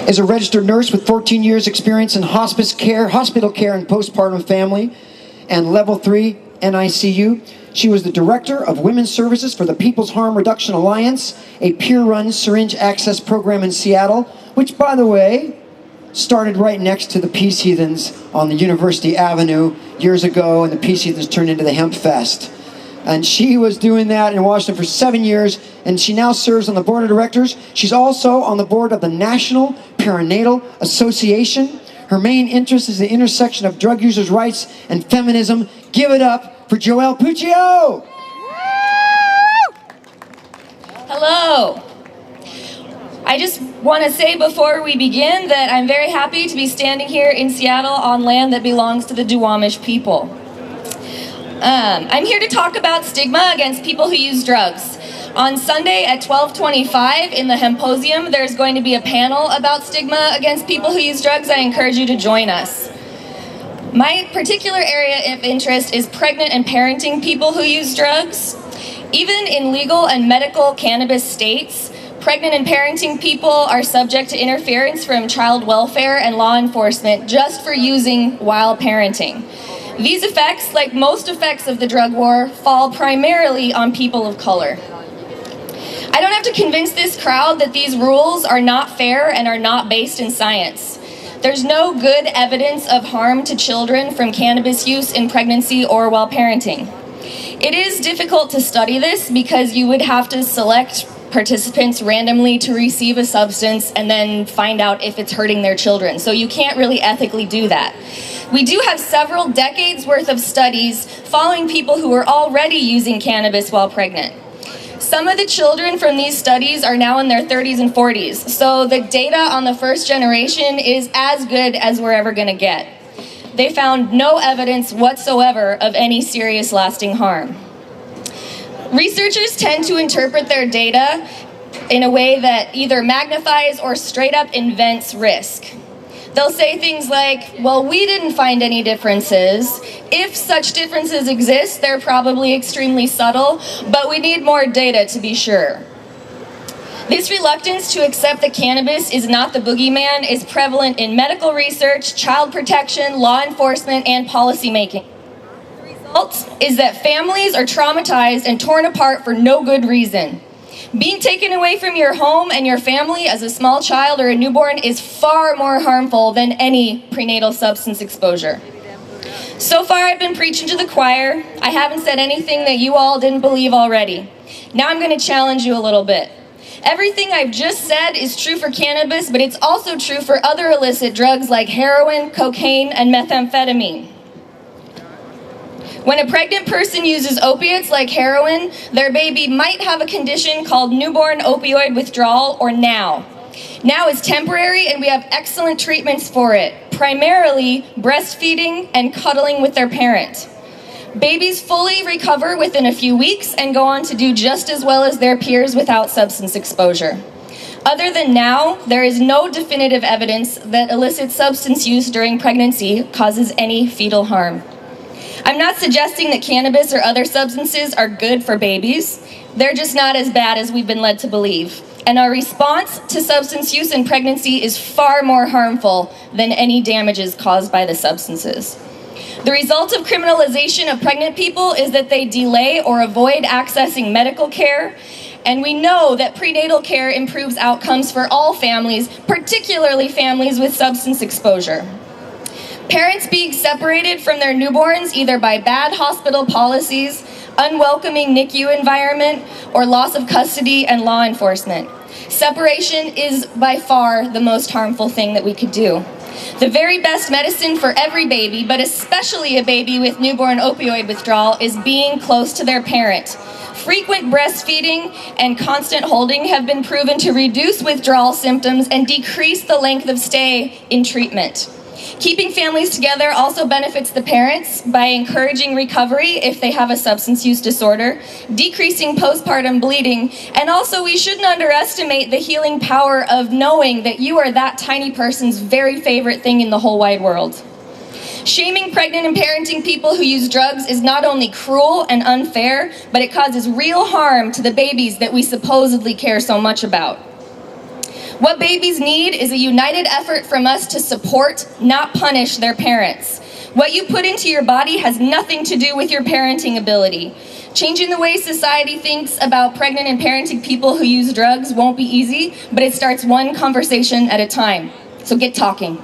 is a registered nurse with 14 years experience in hospital care and postpartum family, and level 3 NICU. She was the director of women's services for the People's Harm Reduction Alliance, a peer-run syringe access program in Seattle, which, by the way, started right next to the Peace Heathens on the University Avenue years ago, and the Peace Heathens turned into the Hempfest. And she was doing that in Washington for 7 years, and she now serves on the board of directors. She's also on the board of the National Perinatal Association. Her main interest is the intersection of drug users' rights and feminism. Give it up for Joelle Puccio! Hello. I just want to say before we begin that I'm very happy to be standing here in Seattle on land that belongs to the Duwamish people. I'm here to talk about stigma against people who use drugs. On Sunday at 12:25 in the Hemposium, there's going to be a panel about stigma against people who use drugs. I encourage you to join us. My particular area of interest is pregnant and parenting people who use drugs. Even in legal and medical cannabis states, pregnant and parenting people are subject to interference from child welfare and law enforcement just for using while parenting. These effects, like most effects of the drug war, fall primarily on people of color. I don't have to convince this crowd that these rules are not fair and are not based in science. There's no good evidence of harm to children from cannabis use in pregnancy or while parenting. It is difficult to study this because you would have to select participants randomly to receive a substance and then find out if it's hurting their children. So you can't really ethically do that. We do have several decades worth of studies following people who were already using cannabis while pregnant. Some of the children from these studies are now in their 30s and 40s, so the data on the first generation is as good as we're ever going to get. They found no evidence whatsoever of any serious lasting harm. Researchers tend to interpret their data in a way that either magnifies or straight up invents risk. They'll say things like, well, we didn't find any differences. If such differences exist, they're probably extremely subtle, but we need more data to be sure. This reluctance to accept that cannabis is not the boogeyman is prevalent in medical research, child protection, law enforcement, and policymaking. The result is that families are traumatized and torn apart for no good reason. Being taken away from your home and your family as a small child or a newborn is far more harmful than any prenatal substance exposure. So far, I've been preaching to the choir. I haven't said anything that you all didn't believe already. Now I'm going to challenge you a little bit. Everything I've just said is true for cannabis, but it's also true for other illicit drugs like heroin, cocaine, and methamphetamine. When a pregnant person uses opiates like heroin, their baby might have a condition called newborn opioid withdrawal, or NOW. NOW is temporary, and we have excellent treatments for it, primarily breastfeeding and cuddling with their parent. Babies fully recover within a few weeks and go on to do just as well as their peers without substance exposure. Other than NOW, there is no definitive evidence that illicit substance use during pregnancy causes any fetal harm. I'm not suggesting that cannabis or other substances are good for babies. They're just not as bad as we've been led to believe. And our response to substance use in pregnancy is far more harmful than any damages caused by the substances. The result of criminalization of pregnant people is that they delay or avoid accessing medical care, and we know that prenatal care improves outcomes for all families, particularly families with substance exposure. Parents being separated from their newborns either by bad hospital policies, unwelcoming NICU environment, or loss of custody and law enforcement. Separation is by far the most harmful thing that we could do. The very best medicine for every baby, but especially a baby with newborn opioid withdrawal, is being close to their parent. Frequent breastfeeding and constant holding have been proven to reduce withdrawal symptoms and decrease the length of stay in treatment. Keeping families together also benefits the parents by encouraging recovery if they have a substance use disorder, decreasing postpartum bleeding, and also we shouldn't underestimate the healing power of knowing that you are that tiny person's very favorite thing in the whole wide world. Shaming pregnant and parenting people who use drugs is not only cruel and unfair, but it causes real harm to the babies that we supposedly care so much about. What babies need is a united effort from us to support, not punish their parents. What you put into your body has nothing to do with your parenting ability. Changing the way society thinks about pregnant and parenting people who use drugs won't be easy, but it starts one conversation at a time. So get talking.